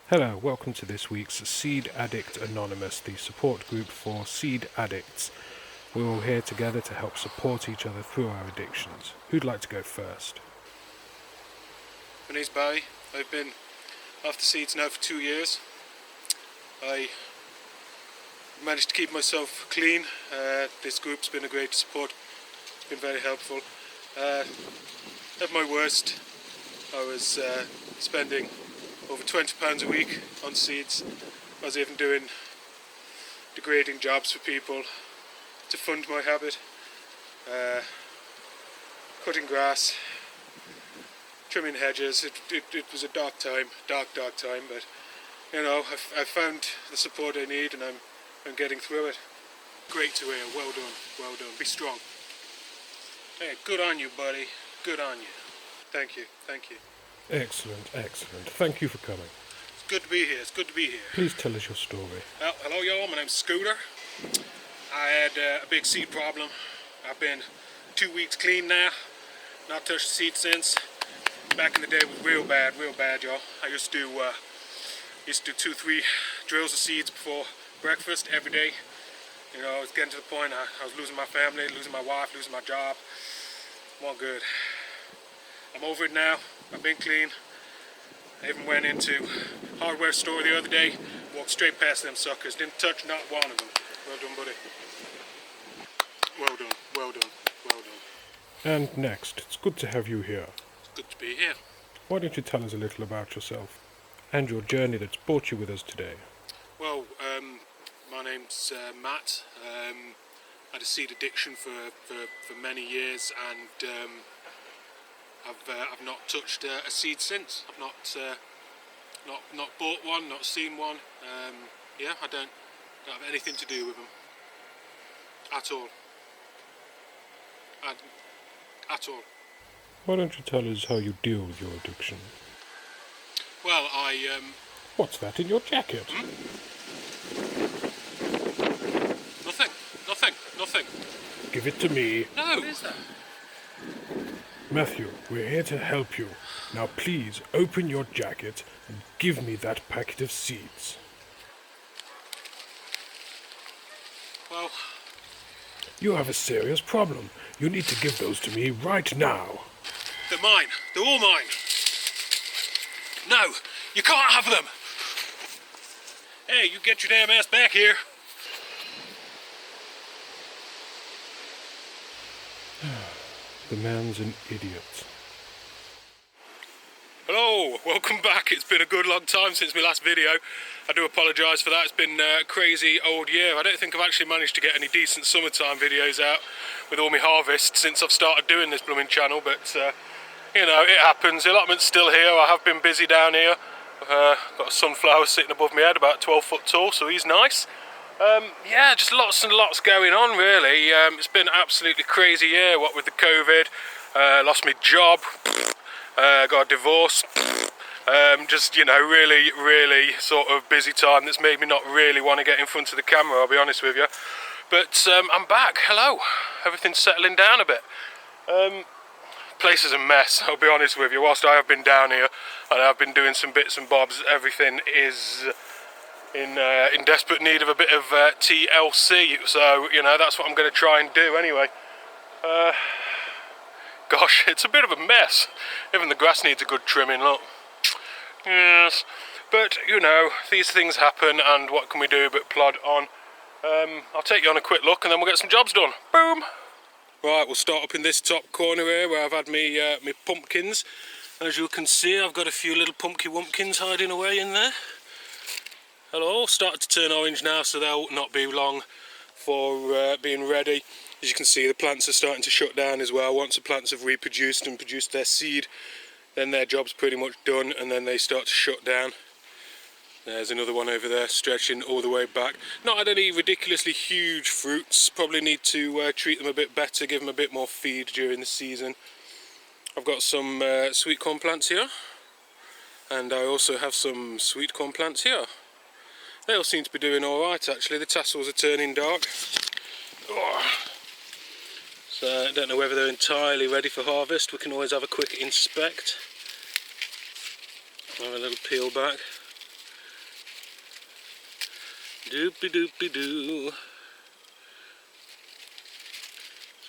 Hello, welcome to this week's Seed Addict Anonymous, the support group for seed addicts. We're all here together to help support each other through our addictions. Who'd like to go first? My name's Barry. I've been off the seeds now for 2 years. I managed to keep myself clean. This group's been a great support. It's been very helpful. At my worst, I was spending over £20 a week on seeds. I was even doing degrading jobs for people to fund my habit. Cutting grass, trimming hedges. It was a dark time, but you know, I've found the support I need, and I'm getting through it. Great to hear. Well done. Be strong. Hey, good on you, buddy. Good on you. Thank you. Excellent. Thank you for coming. It's good to be here. Please tell us your story. Well, hello y'all, my name's Scooter. I had a big seed problem. I've been 2 weeks clean now. Not touched the seed since. Back in the day it was real bad, y'all. I used to do 2-3 drills of seeds before breakfast every day. You know, I was getting to the point I was losing my family, losing my wife, losing my job. Not good. I'm over it now. I've been clean. I even went into a hardware store the other day, walked straight past them suckers, didn't touch not one of them. Well done, buddy. Well done. And next, it's good to have you here. It's good to be here. Why don't you tell us a little about yourself and your journey that's brought you with us today? Well, my name's Matt. I had a seed addiction for many years, and I've not touched a seed since. I've not bought one, not seen one. I don't have anything to do with them at all. At all. Why don't you tell us how you deal with your addiction? Well, What's that in your jacket? Nothing. Give it to me. No. What is that? Matthew, we're here to help you. Now please, open your jacket and give me that packet of seeds. Well, You have a serious problem. You need to give those to me right now. they're mine. They're all mine. No, you can't have them. Hey, you get your damn ass back here. The man's an idiot. Hello, welcome back. It's been a good long time since my last video. I do apologise for that. It's been a crazy old year. I don't think I've actually managed to get any decent summertime videos out with all my harvests since I've started doing this blooming channel, but you know, it happens. The allotment's still here. I have been busy down here. Got a sunflower sitting above my head, about 12 foot tall, so he's nice. Yeah, just lots and lots going on, really. It's been an absolutely crazy year, what with the COVID. Lost my job. Got a divorce. Just, you know, really sort of busy time that's made me not really want to get in front of the camera, I'll be honest with you. But I'm back. Hello. Everything's settling down a bit. Place is a mess, I'll be honest with you. Whilst I have been down here and I've been doing some bits and bobs, everything is in desperate need of a bit of TLC. So, you know, that's what I'm going to try and do anyway. Gosh, it's a bit of a mess. Even the grass needs a good trimming, look. Yes, but, you know, these things happen, and what can we do but plod on. I'll take you on a quick look, and then we'll get some jobs done. Boom! Right, we'll start up in this top corner here, where I've had me pumpkins. As you can see, I've got a few little pumpkin wumpkins hiding away in there. Hello, started to turn orange now, so they'll not be long for being ready. As you can see, the plants are starting to shut down as well. Once the plants have reproduced and produced their seed, then their job's pretty much done, and then they start to shut down. There's another one over there stretching all the way back. Not had any ridiculously huge fruits. Probably need to treat them a bit better, give them a bit more feed during the season. I've got some sweet corn plants here, and I also have some sweet corn plants here. They all seem to be doing alright actually. The tassels are turning dark. Oh. So I don't know whether they're entirely ready for harvest. We can always have a quick inspect. Have a little peel back. Doopy doopy doo.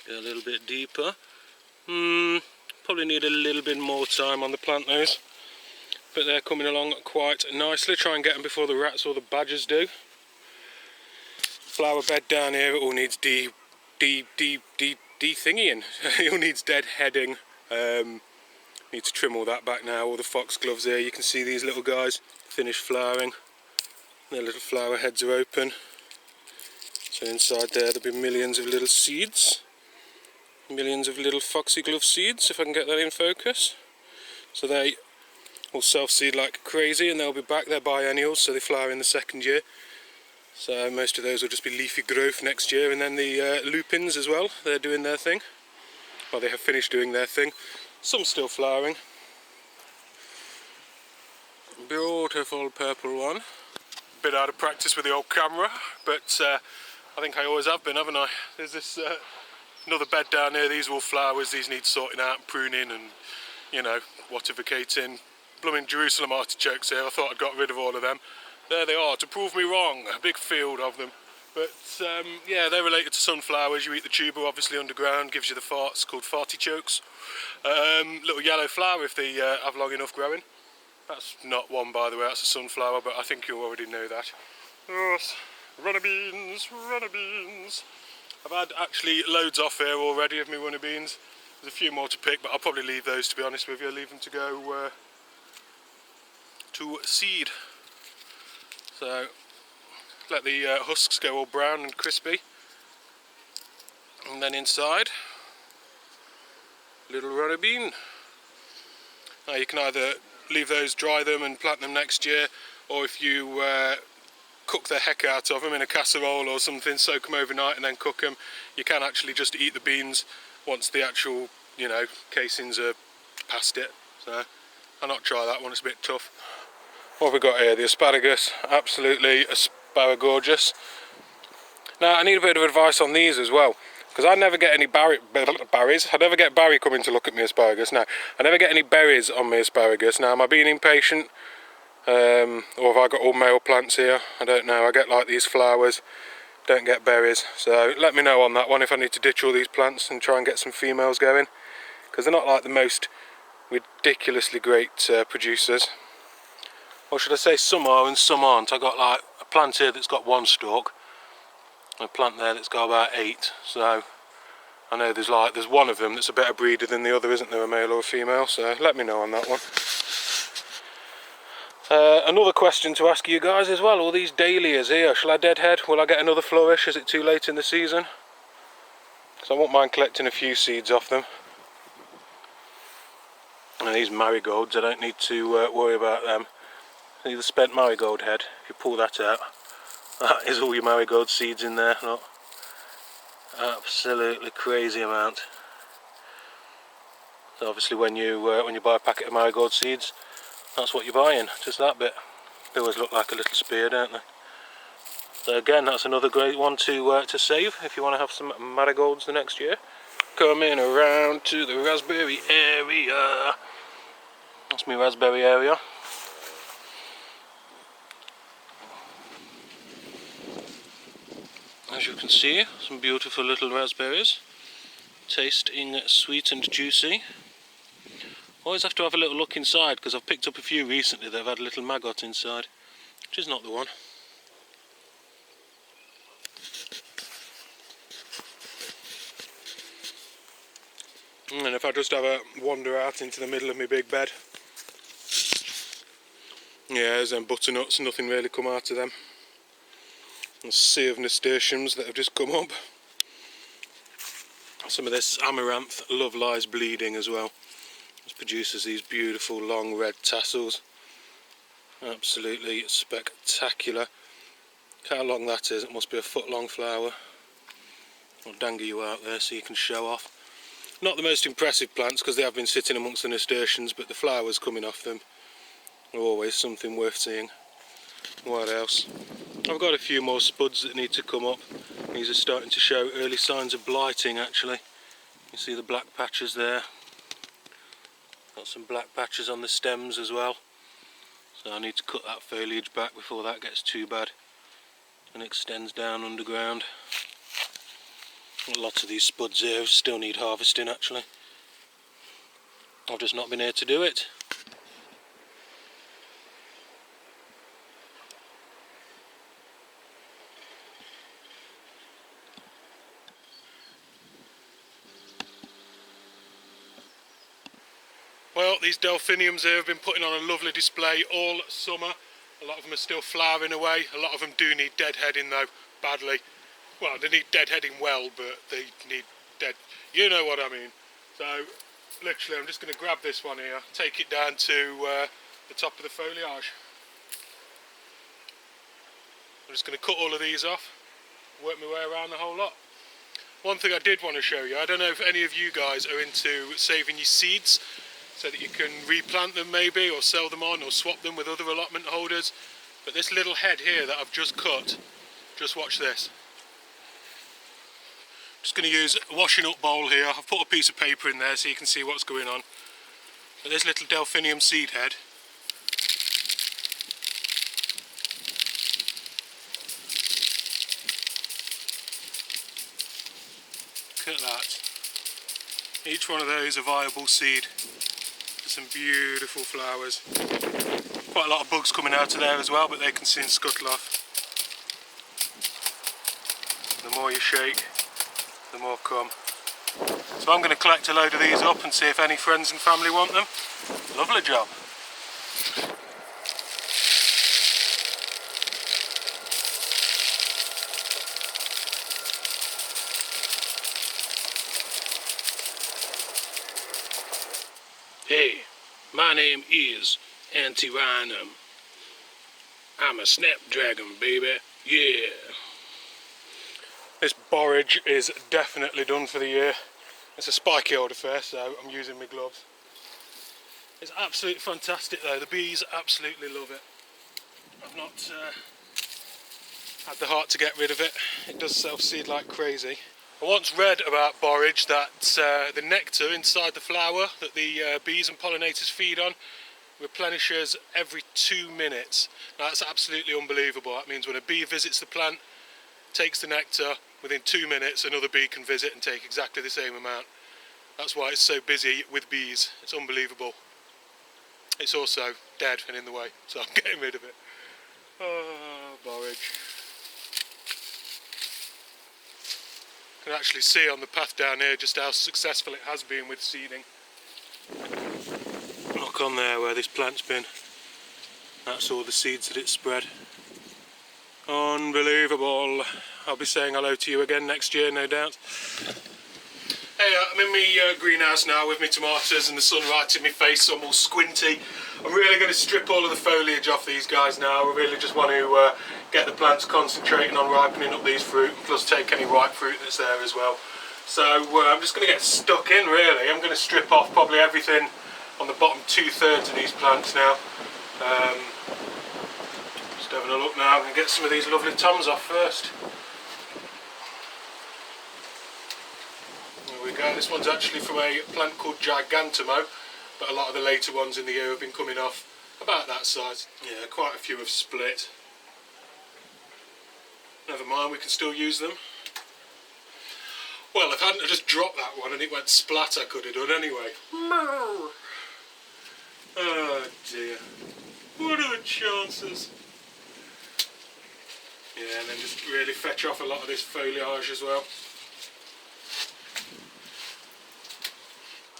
Go a little bit deeper. Probably need a little bit more time on the plant those, but they're coming along quite nicely. Try and get them before the rats or the badgers do. Flower bed down here, it all needs de-thingying. It all needs dead heading. Need to trim all that back now. All the foxgloves here, you can see these little guys finished flowering. Their little flower heads are open. So inside there there'll be millions of little seeds. Millions of little foxglove seeds, if I can get that in focus. So they will self-seed like crazy, and they'll be back. They're biennials, so they flower in the second year. So most of those will just be leafy growth next year, and then the lupins as well, they're doing their thing. Well, they have finished doing their thing. Some still flowering. Beautiful purple one. Bit out of practice with the old camera, but I think I always have been, haven't I? There's this another bed down here. These are all flowers. These need sorting out and pruning and, you know, watificating. Blooming Jerusalem artichokes here. I thought I'd got rid of all of them. There they are, to prove me wrong. A big field of them. But yeah, they're related to sunflowers. You eat the tuber, obviously underground, gives you the farts, called Artichokes. Little yellow flower if they have long enough growing. That's not one, by the way, that's a sunflower, but I think you already know that. Yes, runner beans, runner beans. I've had actually loads off here already of my runner beans. There's a few more to pick, but I'll probably leave those, to be honest with you. Leave them to go to seed. So let the husks go all brown and crispy, and then inside, little runner bean. Now you can either leave those, dry them and plant them next year, or if you cook the heck out of them in a casserole or something, soak them overnight and then cook them, you can actually just eat the beans once the actual, you know, casings are past it. So I'll not try that one, it's a bit tough. What have we got here? The asparagus, absolutely asparagus. Now I need a bit of advice on these as well, because I never get any berries. I never get Barry coming to look at my asparagus. No, I never get any berries on my asparagus. Now am I being impatient, or have I got all male plants here? I don't know. I get like these flowers, don't get berries. So let me know on that one if I need to ditch all these plants and try and get some females going, because they're not like the most ridiculously great producers. Or should I say some are and some aren't. I got like a plant here that's got one stalk, and a plant there that's got about 8. So I know there's one of them that's a better breeder than the other, isn't there, a male or a female? So let me know on that one. Another question to ask you guys as well, all these dahlias here, shall I deadhead? Will I get another flourish? Is it too late in the season? Because I won't mind collecting a few seeds off them. And these marigolds, I don't need to worry about them. See the spent marigold head, if you pull that out, that is all your marigold seeds in there. Look. Absolutely crazy amount. So obviously when you buy a packet of marigold seeds, that's what you're buying, just that bit. They always look like a little spear, don't they? So again, that's another great one to save if you want to have some marigolds the next year. Coming around to the raspberry area. That's my raspberry area. As you can see, some beautiful little raspberries, tasting sweet and juicy. Always have to have a little look inside, because I've picked up a few recently that have had a little maggot inside, which is not the one. And if I just have a wander out into the middle of my big bed, yeah, there's them butternuts, nothing really come out of them. A sea of nasturtiums that have just come up. Some of this amaranth love lies bleeding as well. It produces these beautiful long red tassels. Absolutely spectacular. Look how long that is, it must be a foot long flower. I'll dangle you out there so you can show off. Not the most impressive plants because they have been sitting amongst the nasturtiums, but the flowers coming off them are always something worth seeing. What else? I've got a few more spuds that need to come up. These are starting to show early signs of blighting actually. You see the black patches there. Got some black patches on the stems as well. So I need to cut that foliage back before that gets too bad. and extends down underground. Lots of these spuds here still need harvesting actually. I've just not been here to do it. Well, these delphiniums here have been putting on a lovely display all summer. A lot of them are still flowering away. A lot of them do need deadheading though, badly. Well, they need deadheading well, but they need dead... You know what I mean. So, literally, I'm just going to grab this one here, take it down to the top of the foliage. I'm just going to cut all of these off, work my way around the whole lot. One thing I did want to show you, I don't know if any of you guys are into saving your seeds so that you can replant them maybe, or sell them on, or swap them with other allotment holders. But this little head here that I've just cut, just watch this. Just going to use a washing up bowl here. I've put a piece of paper in there so you can see what's going on. But this little delphinium seed head, look at that. Each one of those a viable seed. Some beautiful flowers. Quite a lot of bugs coming out of there as well, but they can soon scuttle off. The more you shake, the more come. So I'm going to collect a load of these up and see if any friends and family want them. Lovely job. Hey, my name is Antirhinum. I'm a snapdragon, baby. Yeah. This borage is definitely done for the year. It's a spiky old affair, so I'm using my gloves. It's absolutely fantastic though. The bees absolutely love it. I've not had the heart to get rid of it. It does self-seed like crazy. I once read about borage that the nectar inside the flower that the bees and pollinators feed on replenishes every 2 minutes. Now that's absolutely unbelievable. That means when a bee visits the plant, takes the nectar, within 2 minutes another bee can visit and take exactly the same amount. That's why it's so busy with bees. It's unbelievable. It's also dead and in the way, so I'm getting rid of it. Oh, borage. You can actually see on the path down here just how successful it has been with seeding. Look on there where this plant's been. That's all the seeds that it's spread. Unbelievable. I'll be saying hello to you again next year, no doubt. Hey, I'm in my greenhouse now with my tomatoes and the sun right in my face, so I'm all squinty. I'm really going to strip all of the foliage off these guys now. I really just want to get the plants concentrating on ripening up these fruit, plus take any ripe fruit that's there as well. So I'm just going to get stuck in really. I'm going to strip off probably everything on the bottom 2/3 of these plants now. Just having a look now. I'm going to get some of these lovely toms off first. There we go. This one's actually from a plant called Gigantamo, but a lot of the later ones in the year have been coming off about that size. Yeah, quite a few have split. Never mind, we can still use them. Well, if I hadn't just dropped that one and it went splat, I could have done anyway. Oh dear. What are the chances? Yeah, and then just really fetch off a lot of this foliage as well.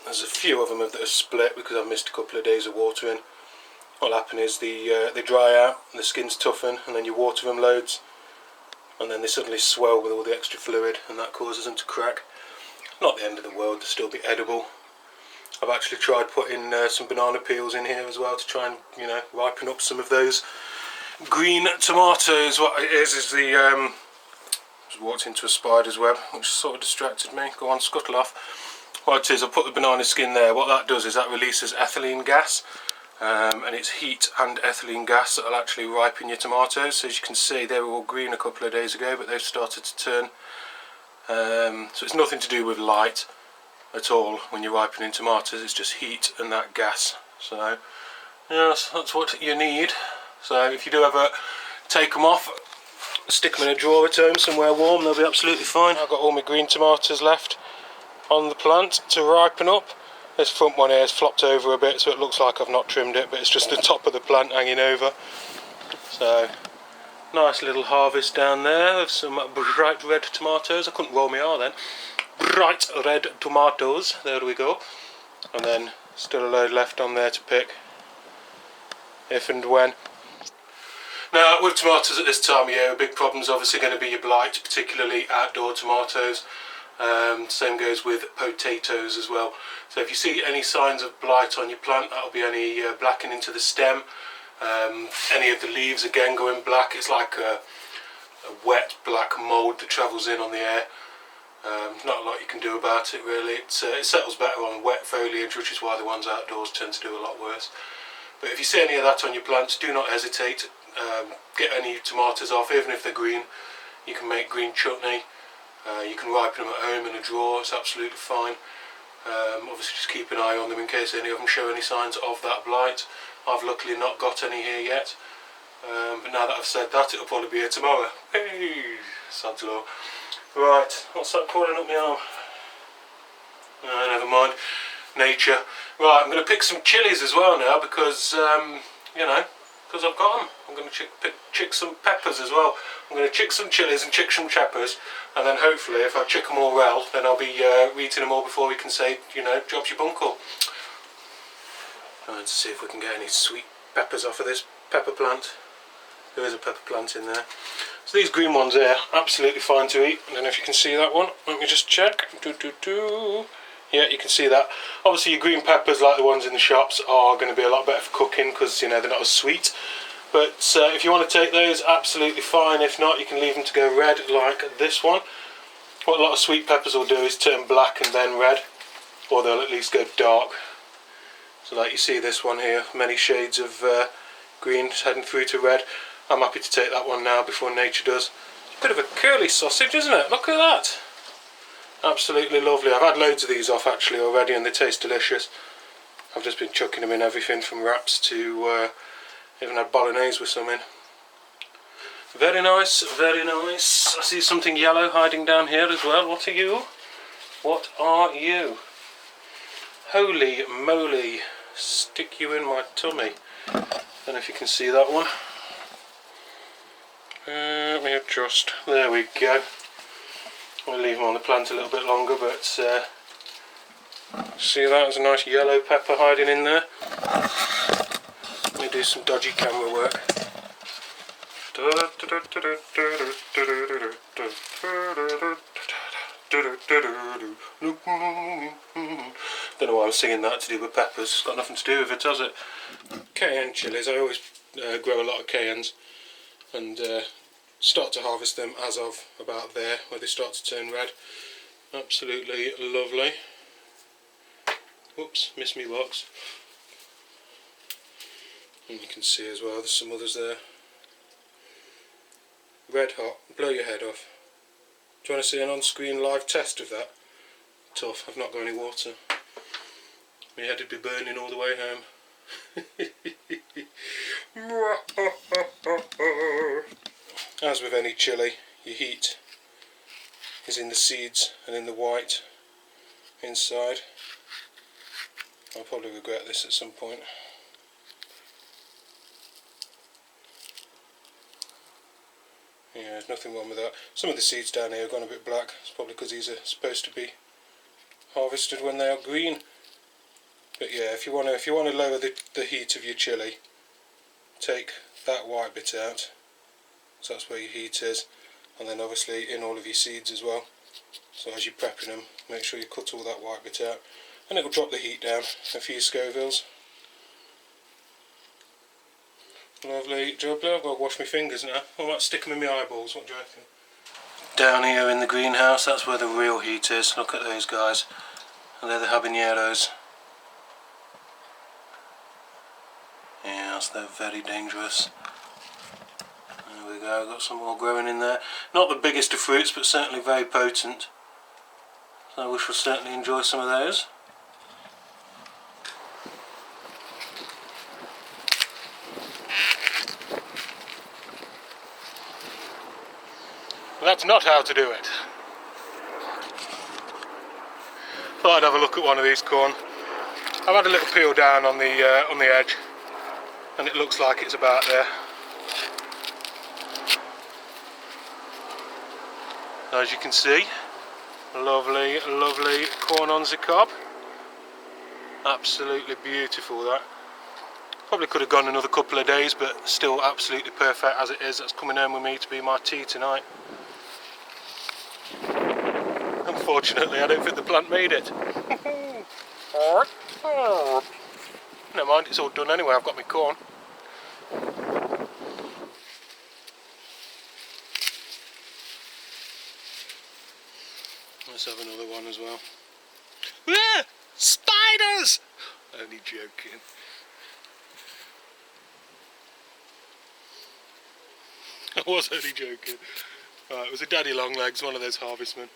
There's a few of them that are split because I've missed a couple of days of watering. What'll happen is they dry out, and the skins toughen, and then you water them loads, and then they suddenly swell with all the extra fluid, and that causes them to crack. Not the end of the world, they'll still be edible. I've actually tried putting some banana peels in here as well to try and, you know, ripen up some of those green tomatoes. What it is the just walked into a spider's web, which sort of distracted me. Go on, scuttle off. What it is, I put the banana skin there. What that does is that releases ethylene gas, and it's heat and ethylene gas that will actually ripen your tomatoes. So as you can see, they were all green a couple of days ago, but they've started to turn. So it's nothing to do with light at all when you're ripening tomatoes. It's just heat and that gas. So yes, that's what you need. So if you do ever take them off, stick them in a drawer at home somewhere warm, they'll be absolutely fine. I've got all my green tomatoes left on the plant to ripen up. This front one here is flopped over a bit so it looks like I've not trimmed it, but it's just the top of the plant hanging over. So nice little harvest down there of some bright red tomatoes. I couldn't roll my R then. Bright red tomatoes, there we go. And then still a load left on there to pick if and when. Now with tomatoes at this time of year, a big problem is obviously going to be your blight, particularly outdoor tomatoes. Same goes with potatoes as well. So if you see any signs of blight on your plant, that'll be any blackening to the stem, any of the leaves again going black. It's like a wet black mould that travels in on the air. Not a lot you can do about it really. It settles better on wet foliage, which is why the ones outdoors tend to do a lot worse. But if you see any of that on your plants, do not hesitate. Get any tomatoes off, even if they're green. You can make green chutney. You can ripen them at home in a drawer, it's absolutely fine. Obviously just keep an eye on them in case any of them show any signs of that blight. I've luckily not got any here yet. But now that I've said that, it'll probably be here tomorrow. Hey, sod's law. Right, what's that crawling up my arm? Never mind. Nature. Right, I'm going to pick some chilies as well now because, you know, because I've got them. I'm going to chick some peppers as well. I'm going to chick some chilies and chick some peppers, and then hopefully if I chick them all well, then I'll be eating them all before we can say, you know, job's your buncle. Trying to see if we can get any sweet peppers off of this pepper plant. There is a pepper plant in there. So these green ones here, absolutely fine to eat. I don't know if you can see that one. Let me just check. Yeah, you can see that. Obviously your green peppers, like the ones in the shops, are going to be a lot better for cooking because, you know, they're not as sweet. But if you want to take those, absolutely fine. If not, you can leave them to go red like this one. What a lot of sweet peppers will do is turn black and then red, or they'll at least go dark. So like you see this one here, many shades of green heading through to red. I'm happy to take that one now before nature does. It's a bit of a curly sausage, isn't it? Look at that. Absolutely lovely. I've had loads of these off actually already and they taste delicious. I've just been chucking them in everything from wraps to even had bolognese with some in. Very nice, very nice. I see something yellow hiding down here as well. What are you? What are you? Holy moly. Stick you in my tummy. Don't know if you can see that one. Let me adjust. There we go. I'll leave them on the plant a little bit longer, but see that? There's a nice yellow pepper hiding in there. Let me do some dodgy camera work. Don't know why I'm singing that to do with peppers. It's got nothing to do with it, has it? Cayenne chilies. I always grow a lot of cayennes and start to harvest them as of about there, where they start to turn red. Absolutely lovely. Whoops, missed me box. And you can see as well, there's some others there. Red hot, blow your head off. Do you want to see an on-screen live test of that? Tough, I've not got any water. My head would be burning all the way home. As with any chilli, your heat is in the seeds and in the white inside. I'll probably regret this at some point. Yeah, there's nothing wrong with that. Some of the seeds down here have gone a bit black. It's probably because these are supposed to be harvested when they are green. But yeah, if you want to lower the heat of your chilli, take that white bit out. So that's where your heat is, and then obviously in all of your seeds as well. So as you're prepping them, make sure you cut all that white bit out, and it will drop the heat down a few Scovilles. Lovely jubbly. I've got to wash my fingers now. I might stick them in my eyeballs, what do you reckon? Down here in the greenhouse, that's where the real heat is. Look at those guys. And they're the habaneros. Yes, they're very dangerous. There we go, got some more growing in there. Not the biggest of fruits, but certainly very potent. So we shall certainly enjoy some of those. That's not how to do it. Thought I'd have a look at one of these corn. I've had a little peel down on the edge, and it looks like it's about there. As you can see, lovely, lovely corn on the cob. Absolutely beautiful, that. Probably could have gone another couple of days, but still absolutely perfect as it is. That's coming home with me to be my tea tonight. Unfortunately, I don't think the plant made it. Never mind, it's all done anyway. I've got my corn. Let's have another one as well. Ah, spiders! Only joking. I was only joking. Right, it was a daddy long legs, one of those harvestmen.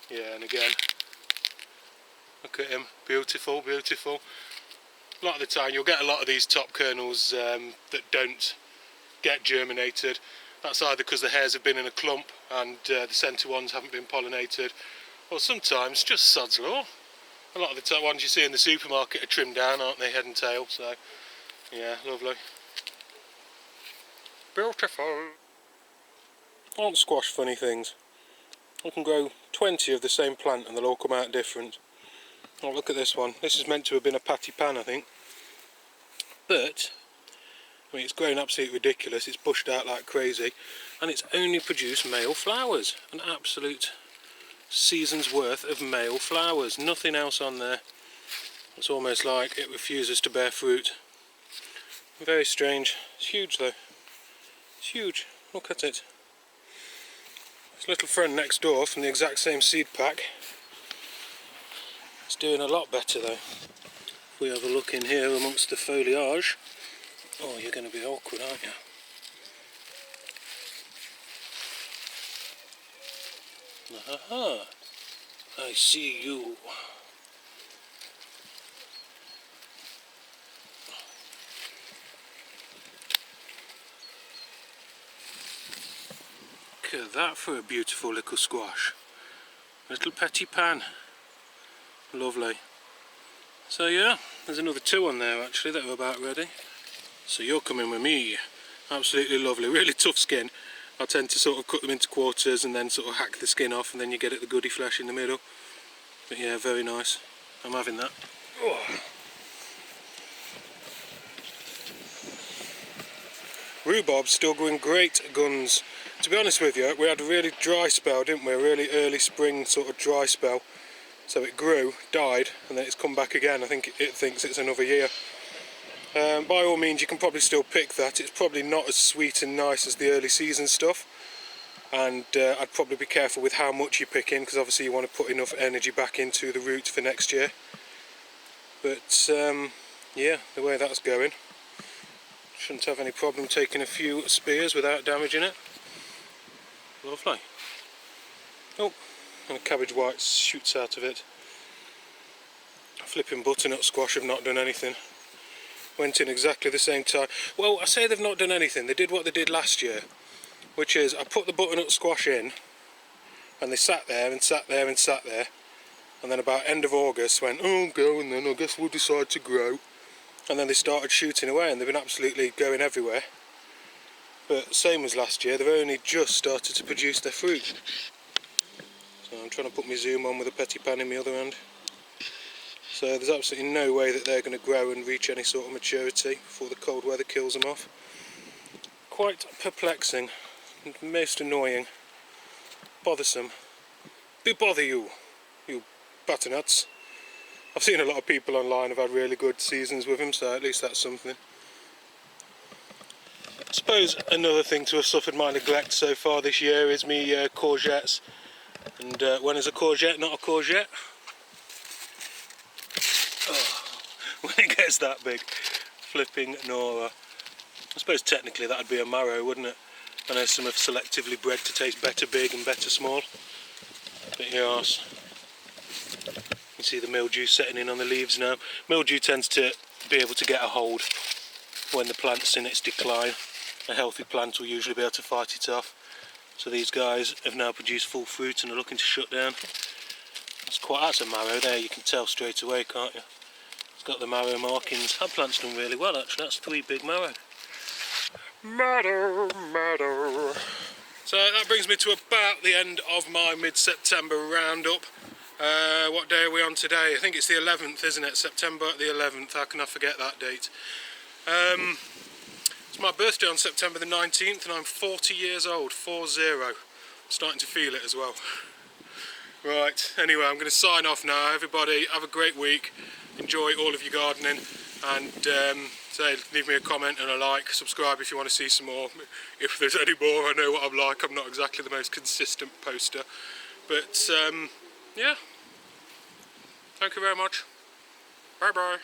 Yeah, and again, look at him, beautiful, beautiful. A lot of the time you'll get a lot of these top kernels that don't get germinated. That's either because the hairs have been in a clump and the centre ones haven't been pollinated, or sometimes just sod's law. A lot of the top ones you see in the supermarket are trimmed down, aren't they, head and tail, so yeah, lovely. Beautiful. Aren't squash funny things? You can grow 20 of the same plant and they'll all come out different. Oh, look at this one. This is meant to have been a patty pan, I think. But, I mean, it's grown absolutely ridiculous. It's bushed out like crazy. And it's only produced male flowers. An absolute season's worth of male flowers. Nothing else on there. It's almost like it refuses to bear fruit. Very strange. It's huge though. It's huge. Look at it. This little friend next door from the exact same seed pack. It's doing a lot better though. If we have a look in here amongst the foliage. Oh, you're going to be awkward, aren't you? Aha! I see you. Look at that for a beautiful little squash. Little petty pan. Lovely. So yeah, there's another two on there actually that are about ready. So you're coming with me. Absolutely lovely. Really tough skin. I tend to sort of cut them into quarters and then sort of hack the skin off and then you get it the goody flesh in the middle. But yeah, very nice. I'm having that. Oh. Rhubarb's still going great guns. To be honest with you, we had a really dry spell, didn't we? A really early spring sort of dry spell. So it grew, died, and then it's come back again. I think it thinks it's another year. By all means, you can probably still pick that. It's probably not as sweet and nice as the early season stuff. And I'd probably be careful with how much you pick in, because obviously you want to put enough energy back into the root for next year. But yeah, the way that's going, shouldn't have any problem taking a few spears without damaging it. Lovely. Oh, and a cabbage white shoots out of it. Flipping butternut squash have not done anything. Went in exactly the same time. Well, I say they've not done anything. They did what they did last year, which is I put the butternut squash in and they sat there and sat there and sat there, and then about end of August went, oh, go, and then I guess we'll decide to grow. And then they started shooting away and they've been absolutely going everywhere. But same as last year, they've only just started to produce their fruit. So I'm trying to put my zoom on with a petty pan in my other hand. So there's absolutely no way that they're going to grow and reach any sort of maturity before the cold weather kills them off. Quite perplexing and most annoying. Bothersome. Do bother you, you butternuts. I've seen a lot of people online have had really good seasons with them, so at least that's something. I suppose another thing to have suffered my neglect so far this year is me courgettes. And when is a courgette not a courgette? Oh, when it gets that big. Flipping Nora. I suppose technically that would be a marrow, wouldn't it? I know some are selectively bred to taste better big and better small. But yes. You see the mildew setting in on the leaves now. Mildew tends to be able to get a hold when the plant's in its decline. a healthy plant will usually be able to fight it off. So these guys have now produced full fruit and are looking to shut down. That's a marrow there, you can tell straight away, can't you? It's got the marrow markings. That plant's done really well actually, that's 3 big marrow. Marrow. So that brings me to about the end of my mid-September roundup. What day are we on today? I think it's the 11th, isn't it? September the 11th, how can I forget that date? It's my birthday on September the 19th and I'm 40 years old, 40. Starting to feel it as well. Right, anyway, I'm going to sign off now. Everybody, have a great week. Enjoy all of your gardening and leave me a comment and a like. Subscribe if you want to see some more. If there's any more, I know what I'm like. I'm not exactly the most consistent poster. But, yeah. Thank you very much. Bye bye.